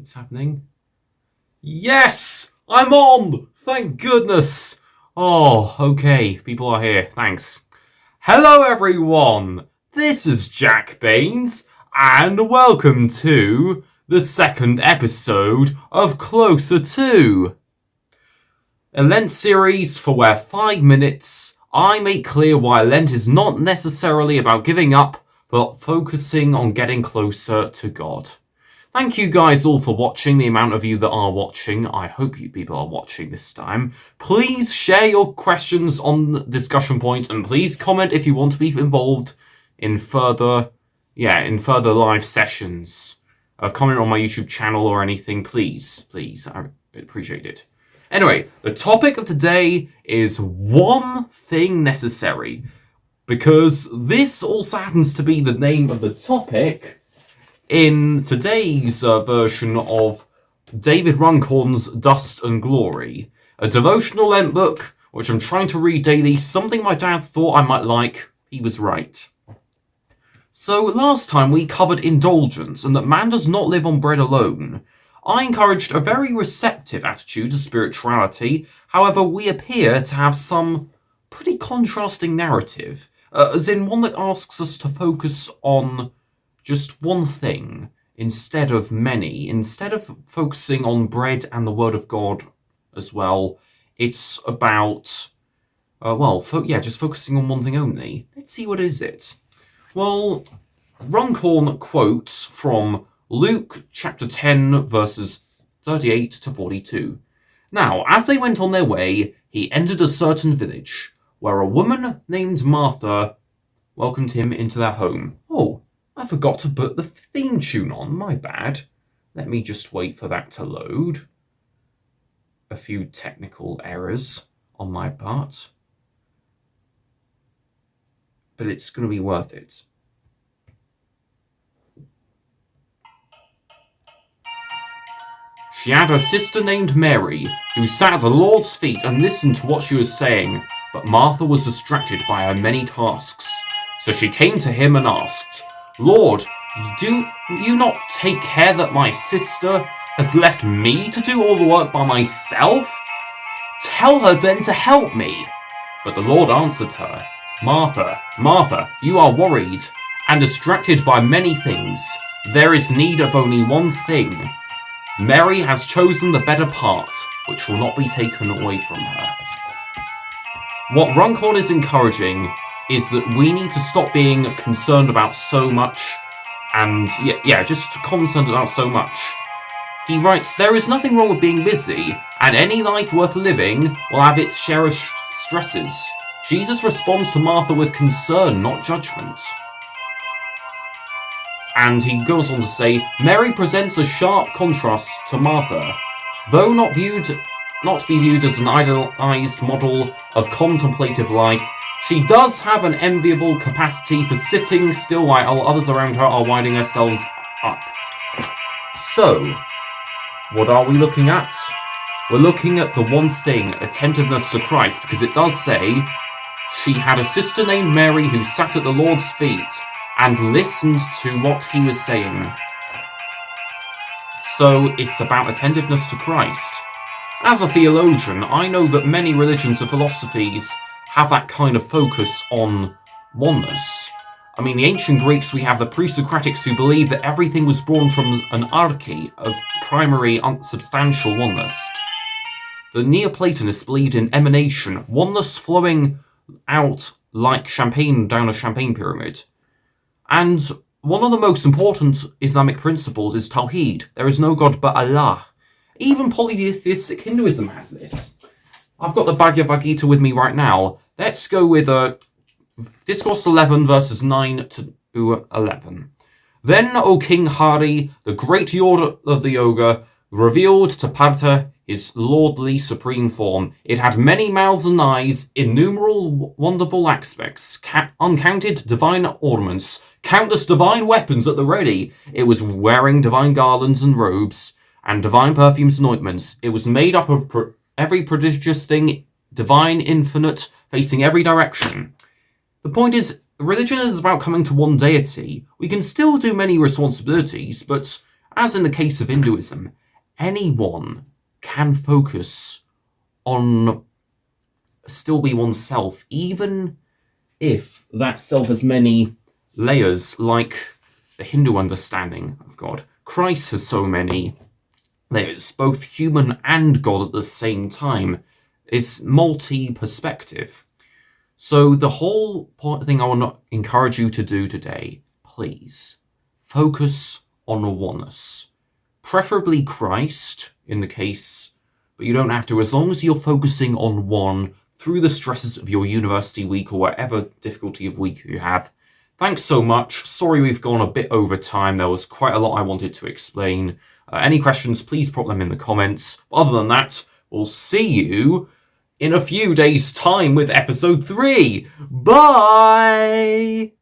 It's happening. Yes! I'm on! Thank goodness! Oh, okay. People are here. Thanks. Hello, everyone! This is Jack Baynes, and welcome to the second episode of Closer To, a Lent series for where 5 minutes I make clear why Lent is not necessarily about giving up, but focusing on getting closer to God. Thank you guys all for watching, the amount of you that are watching. I hope you people are watching this time. Please share your questions on the discussion points, and please comment if you want to be involved in further live sessions. Comment on my YouTube channel or anything, please. I appreciate it. Anyway, the topic of today is one thing necessary, because this also happens to be the name of the topic in today's version of David Runcorn's Dust and Glory, a devotional Lent book which I'm trying to read daily, something my dad thought I might like. He was right. So last time we covered indulgence and that man does not live on bread alone. I encouraged a very receptive attitude to spirituality. However, we appear to have some pretty contrasting narrative, as in one that asks us to focus on just one thing instead of many. Instead of focusing on bread and the word of God as well, it's about, just focusing on one thing only. Let's see, what is it? Well, Runcorn quotes from Luke chapter 10, verses 38 to 42. Now, as they went on their way, he entered a certain village, where a woman named Martha welcomed him into their home. Oh, I forgot to put the theme tune on, my bad. Let me just wait for that to load. A few technical errors on my part. But it's going to be worth it. She had a sister named Mary, who sat at the Lord's feet and listened to what she was saying, but Martha was distracted by her many tasks. So she came to him and asked, "Lord, do you not take care that my sister has left me to do all the work by myself? Tell her then to help me." But the Lord answered her, "Martha, Martha, you are worried and distracted by many things. There is need of only one thing. Mary has chosen the better part, which will not be taken away from her." What Runcorn is encouraging is that we need to stop being concerned about so much, and just concerned about so much. He writes, "There is nothing wrong with being busy, and any life worth living will have its share of stresses. Jesus responds to Martha with concern, not judgment." And he goes on to say, "Mary presents a sharp contrast to Martha. Though not to be viewed as an idealized model of contemplative life, she does have an enviable capacity for sitting still while others around her are winding themselves up." So, what are we looking at? We're looking at the one thing, attentiveness to Christ, because it does say, she had a sister named Mary who sat at the Lord's feet and listened to what he was saying. So it's about attentiveness to Christ. As a theologian, I know that many religions and philosophies have that kind of focus on oneness. I mean, the ancient Greeks, we have the pre-Socratics who believed that everything was born from an arche of primary, unsubstantial oneness. The Neoplatonists believed in emanation, oneness flowing out like champagne down a champagne pyramid. And one of the most important Islamic principles is Tawheed. There is no God but Allah. Even polytheistic Hinduism has this. I've got the Bhagavad Gita with me right now. Let's go with Discourse 11, verses 9 to 11. "Then, O King Hari, the great Lord of the Yoga, revealed to Pabta his lordly supreme form. It had many mouths and eyes, innumerable wonderful aspects, uncounted divine ornaments, countless divine weapons at the ready. It was wearing divine garlands and robes, and divine perfumes and ointments. It was made up of every prodigious thing, divine, infinite, facing every direction." The point is, religion is about coming to one deity. We can still do many responsibilities, but as in the case of Hinduism, anyone can focus on still be oneself, even if that self has many layers, like the Hindu understanding of God. Christ has so many layers, both human and God at the same time. It's multi-perspective. So the whole thing I want to encourage you to do today, please, focus on oneness. Preferably Christ, in the case, but you don't have to, as long as you're focusing on one through the stresses of your university week or whatever difficulty of week you have. Thanks so much. Sorry we've gone a bit over time. There was quite a lot I wanted to explain. Any questions, please put them in the comments. But other than that, we'll see you in a few days' time with episode 3. Bye!